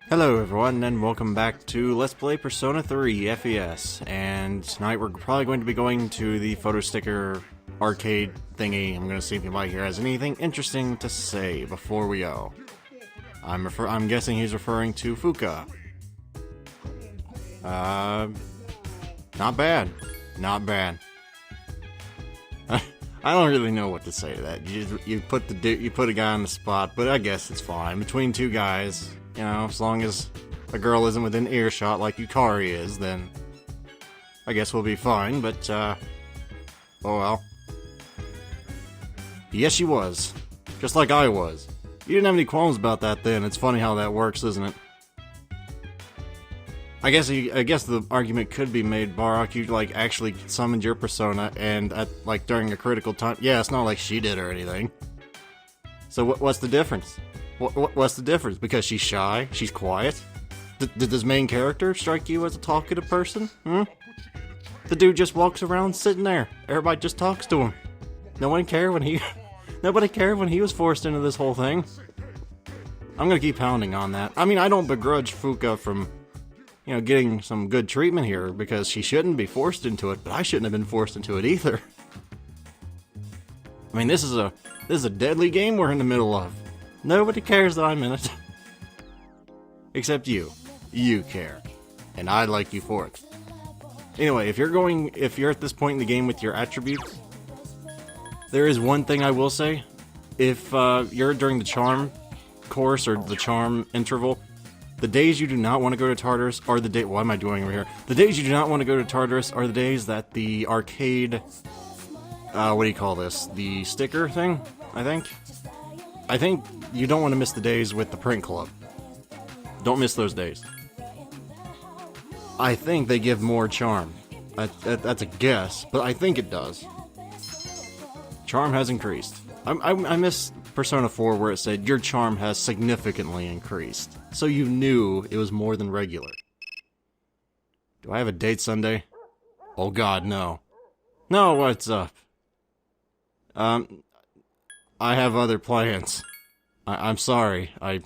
Hello everyone, and welcome back to Let's Play Persona 3 FES, and tonight we're probably going to be going to the photo sticker arcade thingy. I'm going to see if anybody here has anything interesting to say before we go. I'm guessing he's referring to Fuuka. Not bad. Not bad. I don't really know what to say to that. You put a guy on the spot, but I guess it's fine. Between two guys, you know, as long as a girl isn't within earshot like Yukari is, then I guess we'll be fine, but, oh well. Yes, she was. Just like I was. You didn't have any qualms about that then. It's funny how that works, isn't it? I guess the argument could be made, Barak, you, like, actually summoned your persona, and during a critical time. Yeah, it's not like she did or anything. So what's the difference? What's the difference? Because she's shy? She's quiet? Did this main character strike you as a talkative person? The dude just walks around sitting there. Everybody just talks to him. Nobody cared when he was forced into this whole thing. I'm gonna keep pounding on that. I mean, I don't begrudge Fuuka from, you know, getting some good treatment here, because she shouldn't be forced into it, but I shouldn't have been forced into it either. I mean, this is a deadly game we're in the middle of. Nobody cares that I'm in it. Except you. You care. And I like you for it. Anyway, if you're at this point in the game with your attributes, there is one thing I will say. If you're during the charm course or the charm interval, the days you do not want to go to Tartarus are the day. What am I doing over here? The days you do not want to go to Tartarus are the days that the arcade. What do you call this? The sticker thing, I think. I think you don't want to miss the days with the print club. Don't miss those days. I think they give more charm. That's a guess, but I think it does. Charm has increased. I miss Persona 4 where it said your charm has significantly increased. So you knew it was more than regular. Do I have a date Sunday? Oh god, no. No, what's up? I have other plans. I'm sorry. I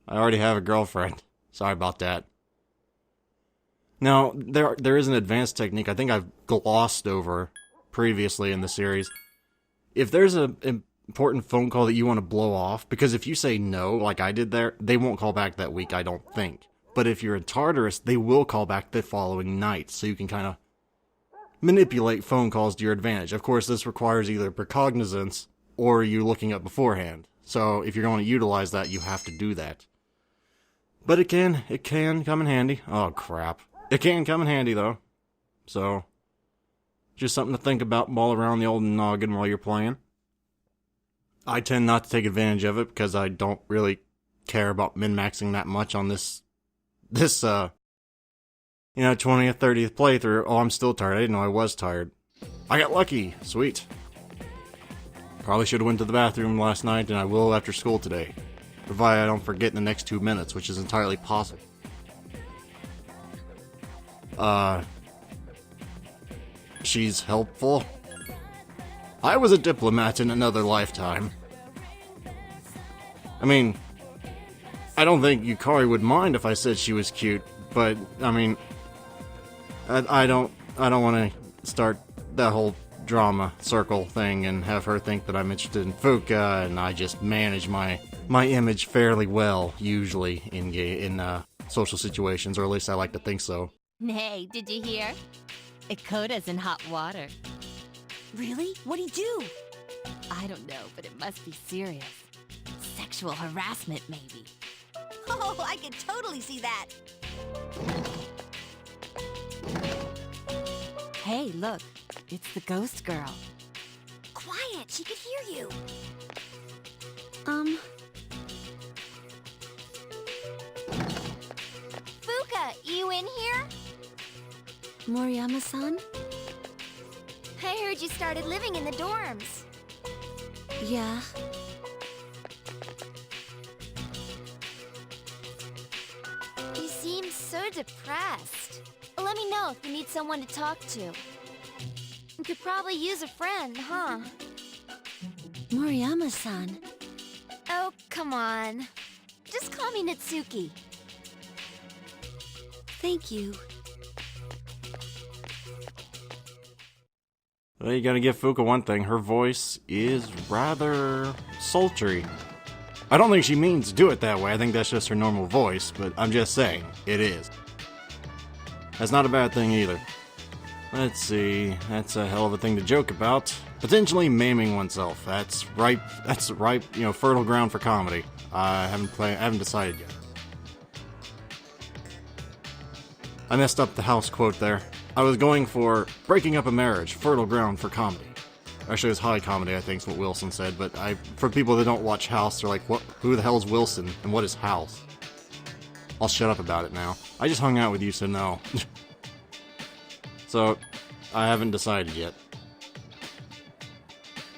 already have a girlfriend. Sorry about that. Now, there is an advanced technique I think I've glossed over previously in the series. If there's an important phone call that you want to blow off, because if you say no, like I did there, they won't call back that week, I don't think. But if you're in Tartarus, they will call back the following night, so you can kind of manipulate phone calls to your advantage. Of course, this requires either precognizance or you looking up beforehand. So if you're going to utilize that, you have to do that. But it can come in handy. Oh crap. It can come in handy though. So, just something to think about, ball around the old noggin while you're playing. I tend not to take advantage of it because I don't really care about min-maxing that much on this 20th, 30th playthrough. Oh, I'm still tired. I didn't know I was tired. I got lucky. Sweet. Probably should have went to the bathroom last night, and I will after school today. Provided I don't forget in the next 2 minutes, which is entirely possible. She's helpful. I was a diplomat in another lifetime. I mean, I don't think Yukari would mind if I said she was cute, but, I mean, I don't want to start that whole drama circle thing and have her think that I'm interested in Fuuka, and I just manage my image fairly well, usually, in social situations, or at least I like to think so. Hey, did you hear? Ikota's in hot water. Really? What'd he do? I don't know, but it must be serious. Sexual harassment, maybe. Oh, I could totally see that. Hey, look. It's the ghost girl. Quiet, she could hear you. Fuuka, you in here? Moriyama-san? I heard you started living in the dorms. Yeah. You seem so depressed. Let me know if you need someone to talk to. You could probably use a friend, huh? Moriyama-san. Oh, come on. Just call me Natsuki. Thank you. Well, you gotta give Fuuka one thing. Her voice is rather sultry. I don't think she means to do it that way. I think that's just her normal voice, but I'm just saying, it is. That's not a bad thing either. Let's see, that's a hell of a thing to joke about. Potentially maiming oneself. That's ripe, fertile ground for comedy. I haven't decided yet. I messed up the house quote there. I was going for breaking up a marriage, fertile ground for comedy. Actually, it was high comedy, I think is what Wilson said, but for people that don't watch House, they're like, what? Who the hell is Wilson, and what is House? I'll shut up about it now. I just hung out with you, so no. So, I haven't decided yet.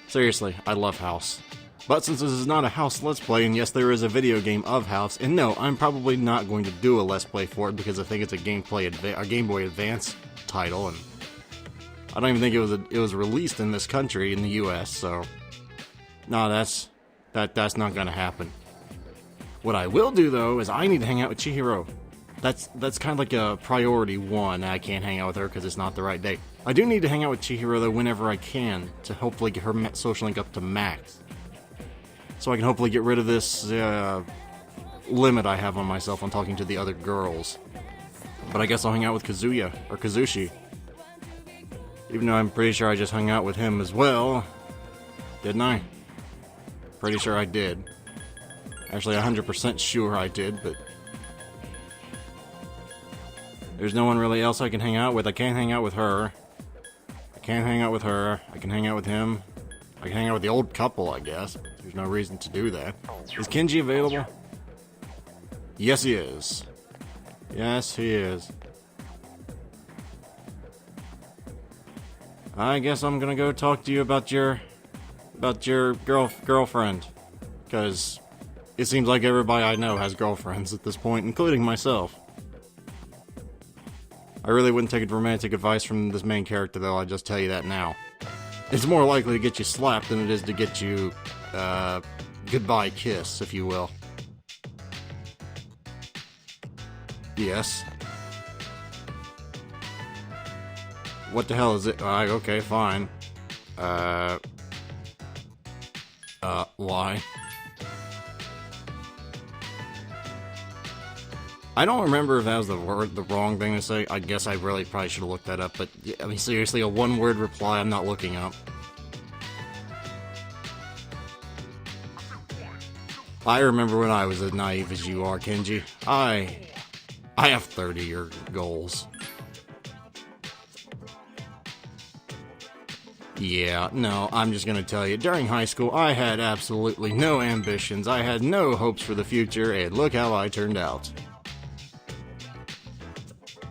Seriously, I love House. But since this is not a House Let's Play, and yes, there is a video game of House, and no, I'm probably not going to do a Let's Play for it because I think it's a Game Boy Advance title, and I don't even think it was released in this country, in the US, so no, that's not gonna happen. What I will do though is I need to hang out with Chihiro. That's kind of like a priority one. I can't hang out with her because it's not the right day. I do need to hang out with Chihiro though whenever I can to hopefully get her social link up to max, so I can hopefully get rid of this limit I have on myself on talking to the other girls. But I guess I'll hang out with Kazuya or Kazushi. Even though I'm pretty sure I just hung out with him as well. Didn't I? Pretty sure I did. Actually, 100% sure I did, but there's no one really else I can hang out with. I can't hang out with her. I can't hang out with her. I can hang out with him. I can hang out with the old couple, I guess. There's no reason to do that. Is Kenji available? Yes, he is. Yes, he is. I guess I'm gonna go talk to you about your girlfriend, because it seems like everybody I know has girlfriends at this point, including myself. I really wouldn't take romantic advice from this main character, though. I'll just tell you that now. It's more likely to get you slapped than it is to get you goodbye kiss, if you will. Yes. What the hell is it? Okay, fine. Why? I don't remember if that was the wrong thing to say. I guess I really probably should have looked that up, but yeah, I mean, seriously, a one-word reply I'm not looking up. I remember when I was as naive as you are, Kenji. I have 30-year goals. Yeah, no, I'm just gonna tell you, during high school, I had absolutely no ambitions, I had no hopes for the future, and look how I turned out.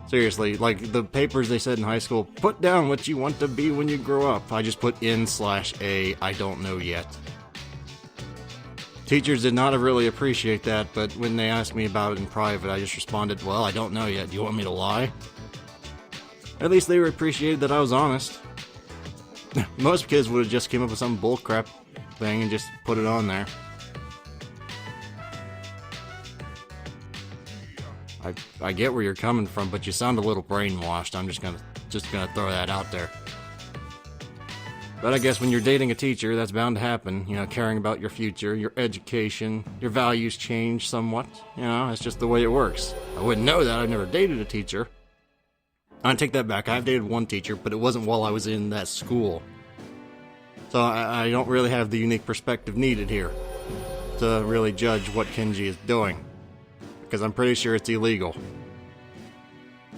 Seriously, like, the papers they said in high school, put down what you want to be when you grow up. I just put N/A, I don't know yet. Teachers did not really appreciate that, but when they asked me about it in private, I just responded, well, I don't know yet, do you want me to lie? At least they appreciated that I was honest. Most kids would have just came up with some bullcrap thing and just put it on there. I get where you're coming from, but you sound a little brainwashed. I'm just gonna throw that out there. But I guess when you're dating a teacher, that's bound to happen. You know, caring about your future, your education, your values change somewhat. You know, it's just the way it works. I wouldn't know that. I've never dated a teacher. I take that back. I've dated one teacher, but it wasn't while I was in that school. So I don't really have the unique perspective needed here to really judge what Kenji is doing. Because I'm pretty sure it's illegal.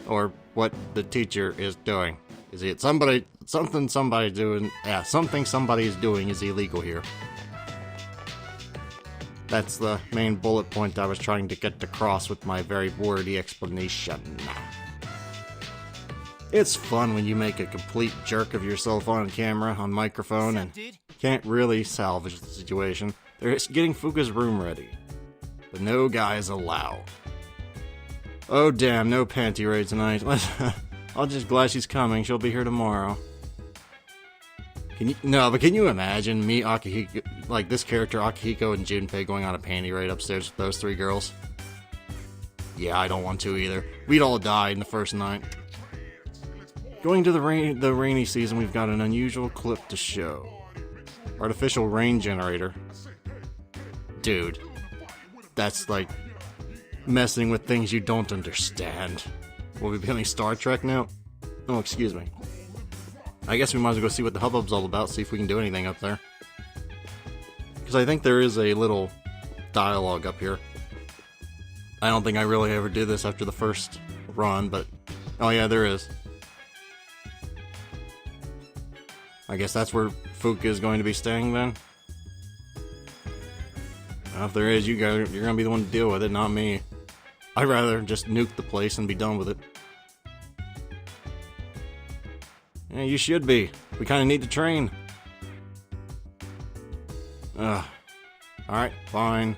Or what the teacher is doing. Is it something somebody's doing? Yeah, something somebody is doing is illegal here. That's the main bullet point I was trying to get across with my very wordy explanation. It's fun when you make a complete jerk of yourself on camera, on microphone, and can't really salvage the situation. They're getting Fuuka's room ready, but no guys allowed. Oh damn, no panty raid tonight. I'm just glad she's coming. She'll be here tomorrow. Can you imagine me, Akihiko, like this character, Akihiko and Junpei going on a panty raid upstairs with those 3 girls? Yeah, I don't want to either. We'd all die in the first night. Going to the rainy season, we've got an unusual clip to show. Artificial rain generator. Dude, that's like messing with things you don't understand. Will we be playing Star Trek now? Oh, excuse me. I guess we might as well go see what the hubbub's all about, see if we can do anything up there. Because I think there is a little dialogue up here. I don't think I really ever did this after the first run, but... Oh yeah, there is. I guess that's where Fuuka is going to be staying then? Well, if there is, you're going to be the one to deal with it, not me. I'd rather just nuke the place and be done with it. Yeah, you should be. We kind of need to train. Alright, fine.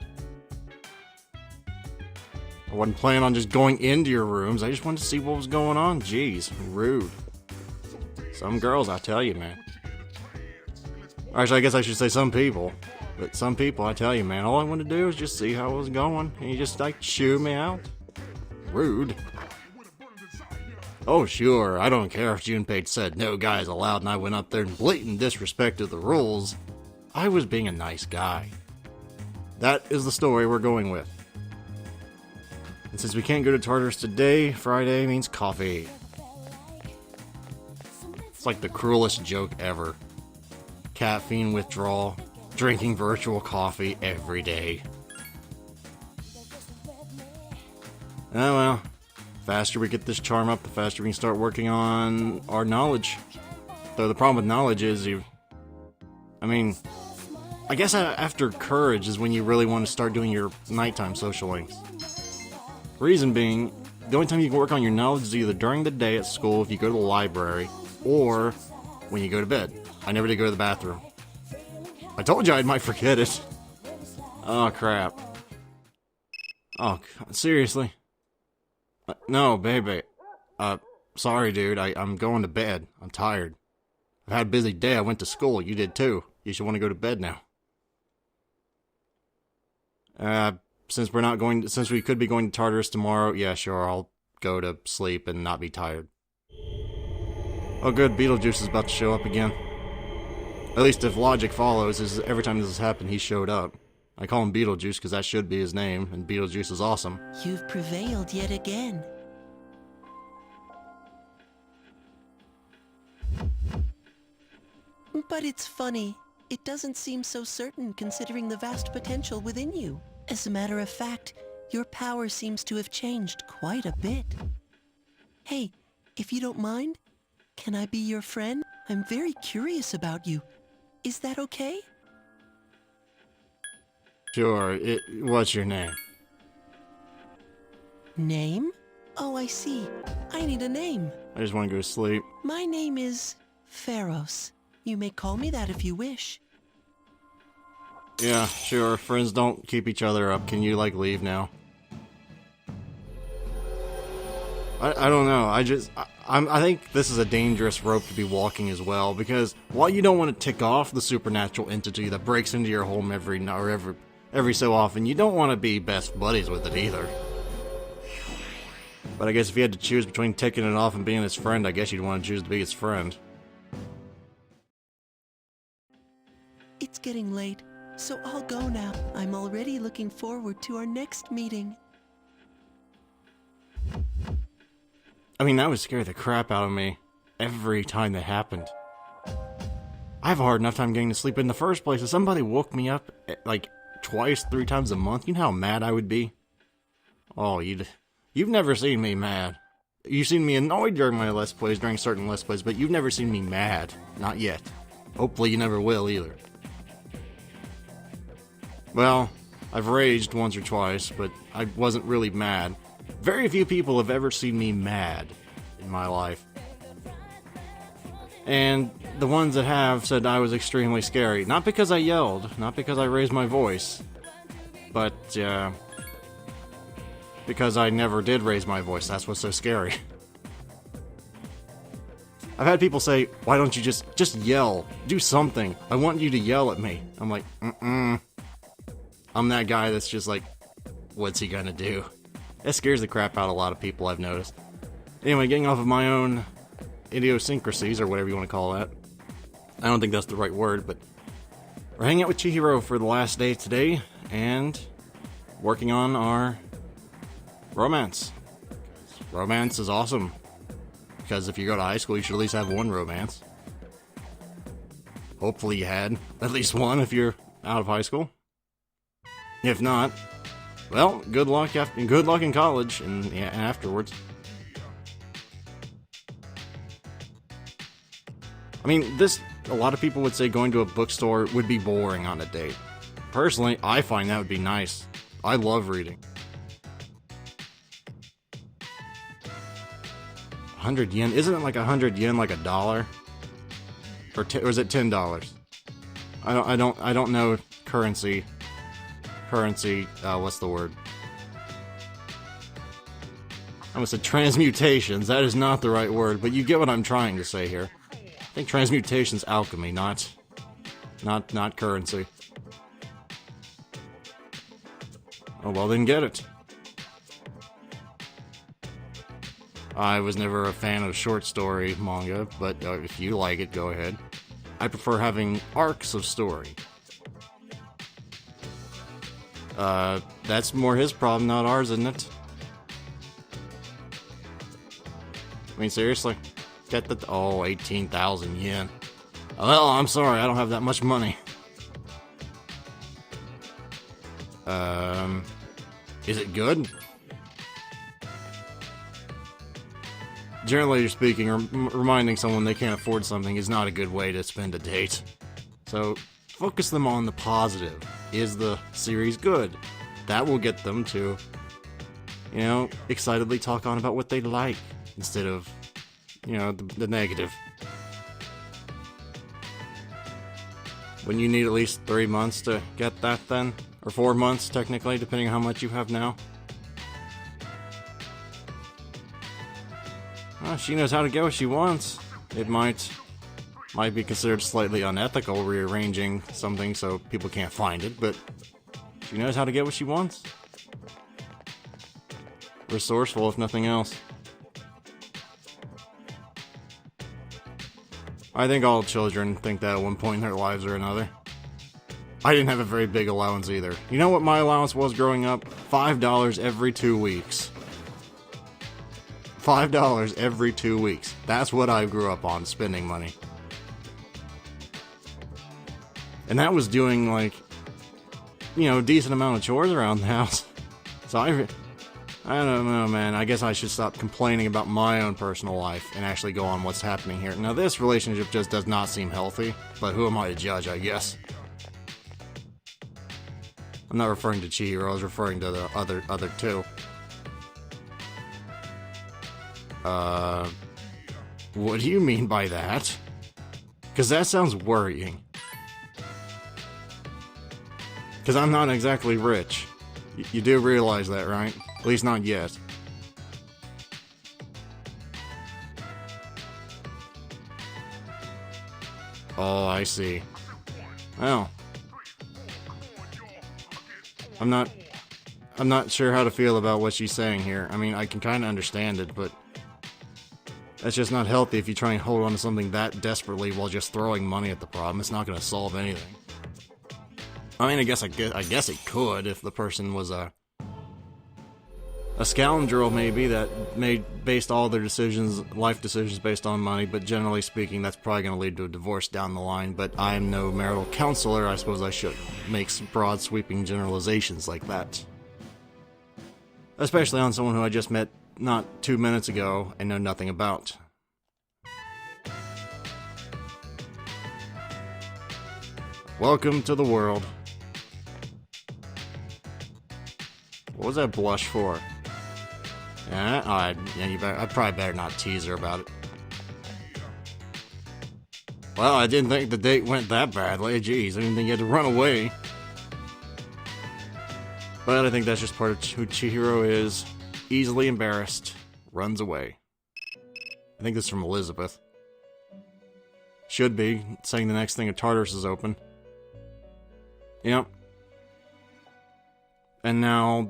I wasn't planning on just going into your rooms. I just wanted to see what was going on. Jeez, rude. Some girls, I tell you, man. Actually, I guess I should say some people. But some people, I tell you, man, all I want to do is just see how it was going. And you just, like, shoo me out? Rude. Oh, sure, I don't care if Junpei said no guys allowed and I went up there and blatant disrespected the rules. I was being a nice guy. That is the story we're going with. And since we can't go to Tartarus today, Friday means coffee. It's like the cruelest joke ever. Caffeine withdrawal, drinking virtual coffee every day. Oh well. Faster we get this charm up, the faster we can start working on our knowledge. Though the problem with knowledge is I guess after courage is when you really want to start doing your nighttime social links. Reason being, the only time you can work on your knowledge is either during the day at school if you go to the library, or when you go to bed. I never did go to the bathroom. I told you I might forget it. Oh crap. Oh, seriously? No, baby. Sorry, dude. I'm going to bed. I'm tired. I've had a busy day. I went to school. You did too. You should want to go to bed now. Since we could be going to Tartarus tomorrow, yeah, sure, I'll go to sleep and not be tired. Oh good, Beetlejuice is about to show up again. At least if logic follows, is every time this has happened, he showed up. I call him Beetlejuice because that should be his name, and Beetlejuice is awesome. You've prevailed yet again. But it's funny. It doesn't seem so certain considering the vast potential within you. As a matter of fact, your power seems to have changed quite a bit. Hey, if you don't mind, can I be your friend? I'm very curious about you. Is that okay? Sure, what's your name? Name? Oh, I see. I need a name. I just want to go to sleep. My name is Pharos. You may call me that if you wish. Yeah, sure. Friends don't keep each other up. Can you, leave now? I don't know. I think this is a dangerous rope to be walking as well, because while you don't want to tick off the supernatural entity that breaks into your home every so often, you don't want to be best buddies with it either. But I guess if you had to choose between ticking it off and being its friend, I guess you'd want to choose to be its friend. It's getting late, so I'll go now. I'm already looking forward to our next meeting. I mean, that would scare the crap out of me every time that happened. I have a hard enough time getting to sleep in the first place. If somebody woke me up, twice, 3 times a month, you know how mad I would be? Oh, you've never seen me mad. You've seen me annoyed during my Let's Plays, during certain Let's Plays, but you've never seen me mad. Not yet. Hopefully you never will either. Well, I've raged once or twice, but I wasn't really mad. Very few people have ever seen me mad in my life. And the ones that have said I was extremely scary. Not because I yelled, not because I raised my voice, but because I never did raise my voice. That's what's so scary. I've had people say, why don't you just yell? Do something. I want you to yell at me. I'm like, I'm that guy that's just like, what's he gonna do? That scares the crap out of a lot of people, I've noticed. Anyway, getting off of my own idiosyncrasies, or whatever you want to call that. I don't think that's the right word, but we're hanging out with Chihiro for the last day today, and working on our romance. Romance is awesome, because if you go to high school, you should at least have one romance. Hopefully you had at least one if you're out of high school. If not, well, good luck in college and afterwards. I mean, a lot of people would say going to a bookstore would be boring on a date. Personally, I find that would be nice. I love reading. 100 yen? Isn't it like 100 yen like $1? Or is it $10? I don't know currency. What's the word? I almost said transmutations. That is not the right word, but you get what I'm trying to say here. I think transmutation's alchemy, not currency. Oh, well then get it. I was never a fan of short story manga, but if you like it, go ahead. I prefer having arcs of story. That's more his problem, not ours, isn't it? I mean, seriously? Get the... Oh, 18,000 yen. Well, I'm sorry, I don't have that much money. Is it good? Generally speaking, reminding someone they can't afford something is not a good way to spend a date. So, focus them on the positive. Is the series good? That will get them to, excitedly talk on about what they like, instead of, the negative. When you need at least 3 months to get that then? Or 4 months, technically, depending on how much you have now. Well, she knows how to get what she wants. It might be considered slightly unethical rearranging something so people can't find it, but she knows how to get what she wants. Resourceful, if nothing else. I think all children think that at one point in their lives or another. I didn't have a very big allowance either. You know what my allowance was growing up? $5 every 2 weeks. $5 every 2 weeks. That's what I grew up on, spending money. And that was doing, a decent amount of chores around the house. So I don't know, man. I guess I should stop complaining about my own personal life and actually go on what's happening here. Now, this relationship just does not seem healthy, but who am I to judge, I guess? I'm not referring to Chihiro, I was referring to the other two. What do you mean by that? Because that sounds worrying. Because I'm not exactly rich. You do realize that, right? At least not yet. Oh, I see. Well. I'm not sure how to feel about what she's saying here. I mean, I can kind of understand it, but that's just not healthy if you try and hold on to something that desperately while just throwing money at the problem. It's not going to solve anything. I mean, I guess it could if the person was a scoundrel, maybe, that based all their life decisions based on money, but generally speaking, that's probably going to lead to a divorce down the line. But I am no marital counselor. I suppose I should make some broad, sweeping generalizations like that. Especially on someone who I just met not 2 minutes ago and know nothing about. Welcome to the world. What was that blush for? I probably better not tease her about it. Well, I didn't think the date went that badly. Jeez, I didn't think you had to run away. But I think that's just part of who Chihiro is. Easily embarrassed, runs away. I think this is from Elizabeth. Should be, saying the next thing at Tartarus is open. Yep. And now,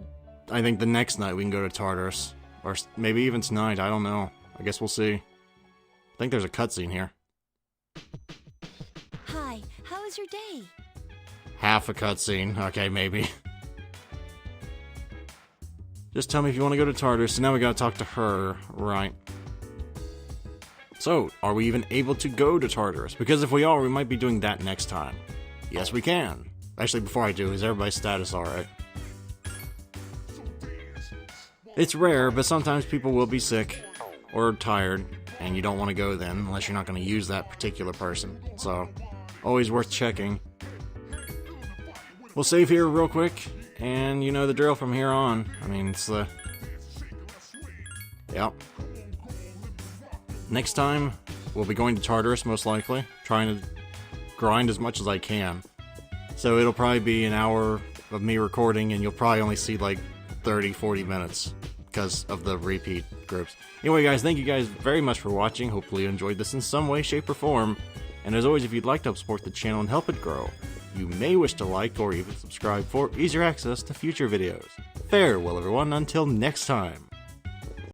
I think the next night we can go to Tartarus. Or maybe even tonight, I don't know. I guess we'll see. I think there's a cutscene here. Hi, how was your day? Half a cutscene. Okay, maybe. Just tell me if you want to go to Tartarus, so now we gotta talk to her, right? So, are we even able to go to Tartarus? Because if we are, we might be doing that next time. Yes, we can. Actually, before I do, is everybody's status alright? It's rare, but sometimes people will be sick or tired, and you don't want to go then, unless you're not going to use that particular person. So, always worth checking. We'll save here real quick, and you know the drill from here on. I mean, it's the... Yep. Next time, we'll be going to Tartarus, most likely. Trying to grind as much as I can. So it'll probably be an hour of me recording, and you'll probably only see like 30-40 minutes because of the repeat groups. Anyway, guys, thank you guys very much for watching. Hopefully you enjoyed this in some way, shape, or form. And as always, if you'd like to help support the channel and help it grow, you may wish to like or even subscribe for easier access to future videos. Farewell, everyone, until next time.